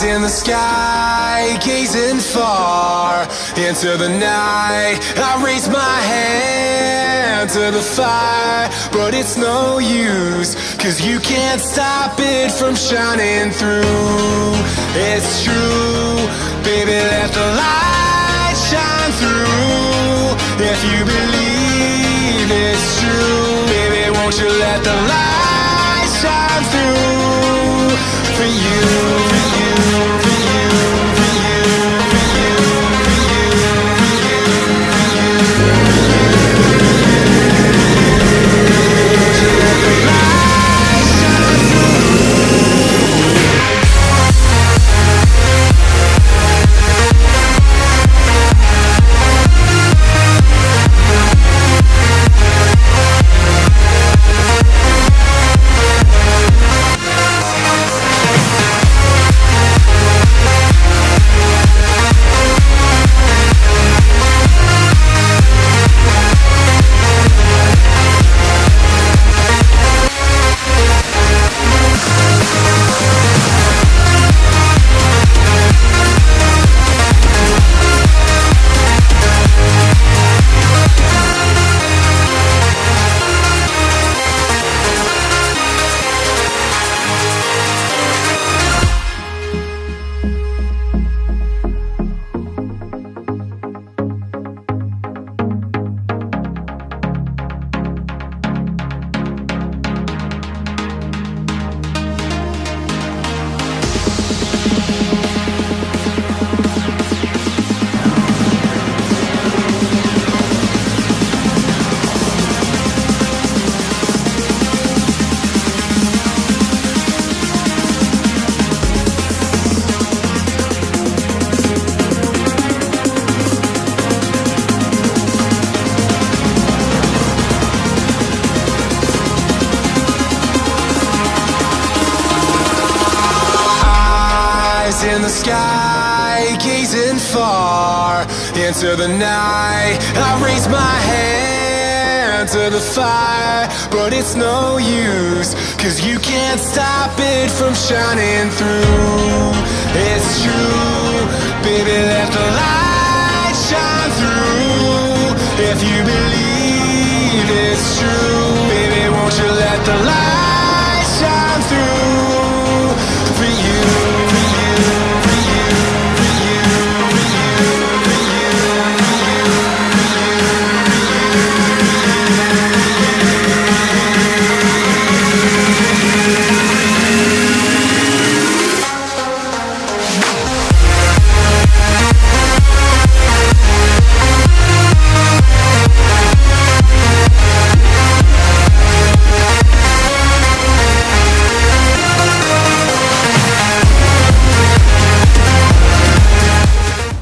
in the sky, gazing far into the night. I raise my hand to the fire, but it's no use, 'cause you can't stop it from shining through. It's true, baby, let the light shine through. If you believe it's true, baby, won't you let the light shine through for you, for you, for you, for you, for you, for you, for you, for you, for you. Won't you let the light shine in the sky, gazing far into the night. I raise my hand to the fire, but it's no use, 'cause you can't stop it from shining through. It's true, baby, let the light shine through. If you believe